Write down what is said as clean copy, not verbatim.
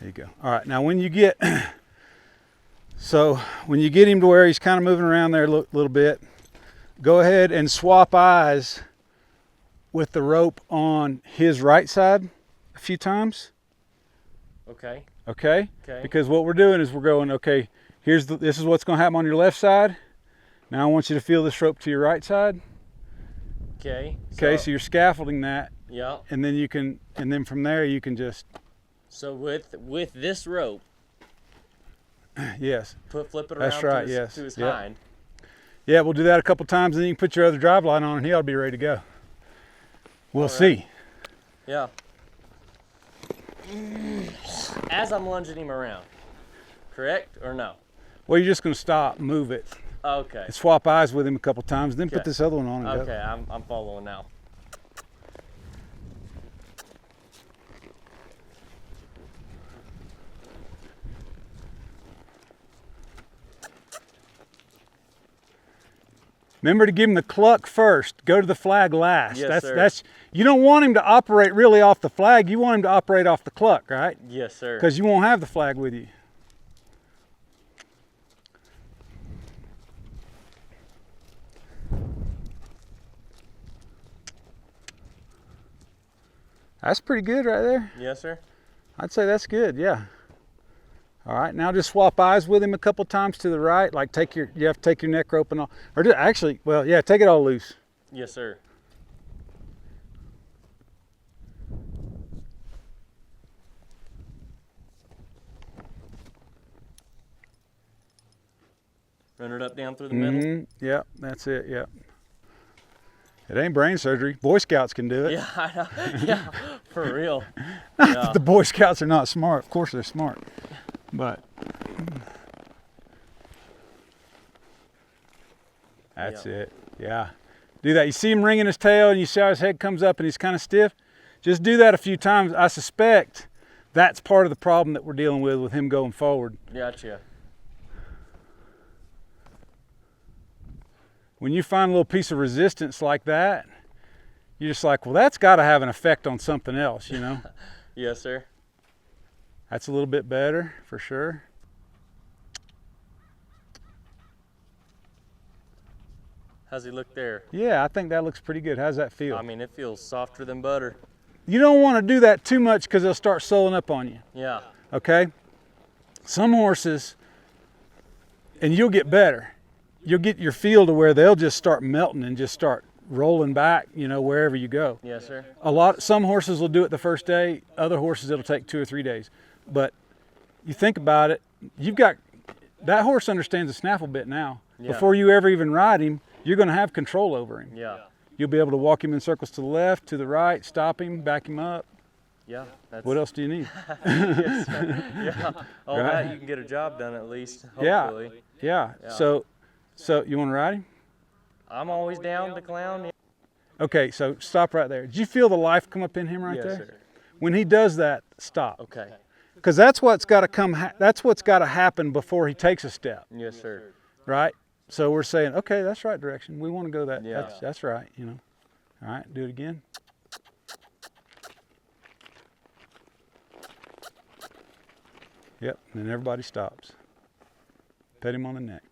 There you go. All right, now when you get, so when you get him to where he's kind of moving around there a little bit, go ahead and swap eyes with the rope on his right side a few times. Okay. Okay? Okay. Because what we're doing is we're going, okay, this is what's going to happen on your left side. Now I want you to feel this rope to your right side. Okay. Okay, so you're scaffolding that. Yeah. And then from there you can just. So with this rope. Yes. Flip it around. That's right. To his hind. Yeah, we'll do that a couple times, and then you can put your other drive line on, and he ought to be ready to go. We'll see. Yeah. As I'm lunging him around, correct or no? Well, you're just going to stop, move it, Okay. and swap eyes with him a couple times, then put this other one on and Okay, go. I'm following now. Remember to give him the cluck first. Go to the flag last. Yes, sir. That's you don't want him to operate really off the flag. You want him to operate off the cluck, right? Yes, sir. Because you won't have the flag with you. That's pretty good right there. Yes, sir. I'd say that's good, yeah. All right, now just swap eyes with him a couple times to the right. Like you have to take your neck rope and all, actually, well, yeah, take it all loose. Yes, sir. Run it up down through the middle. Yep, that's it. Yep. It ain't brain surgery. Boy Scouts can do it. Yeah, I know. Yeah, for real. Not that the Boy Scouts are not smart. Of course they're smart, but that's it. Yeah, do that. You see him wringing his tail, and you see how his head comes up, and he's kind of stiff. Just do that a few times. I suspect that's part of the problem that we're dealing with him going forward. Gotcha. When you find a little piece of resistance like that, you're just like, well, that's got to have an effect on something else, you know? Yes, sir. That's a little bit better, for sure. How's he look there? Yeah, I think that looks pretty good. How's that feel? I mean, it feels softer than butter. You don't want to do that too much because they'll start sewing up on you, Yeah. okay? Some horses, and you'll get better. You'll get your feel to where they'll just start melting and just start rolling back, you know, wherever you go. Yes, sir. Some horses will do it the first day. Other horses, it'll take 2 or 3 days. But you think about it, that horse understands the snaffle bit now. Yeah. Before you ever even ride him, you're going to have control over him. Yeah. You'll be able to walk him in circles to the left, to the right, stop him, back him up. Yeah. That's... What else do you need? Yes, sir. Yeah. All Right. that, you can get a job done at least, Yeah. hopefully. Yeah. Yeah. So you want to ride him? I'm always down to clown. Okay, so stop right there. Did you feel the life come up in him right Yes, there? sir. When he does that, stop. Okay. Because that's what's got to that's what's got to happen before he takes a step, Yes, sir. right? So we're saying, okay, that's right direction. We want to go that. Yeah. That's right, you know. All right, do it again. Yep, and then everybody stops. Pet him on the neck.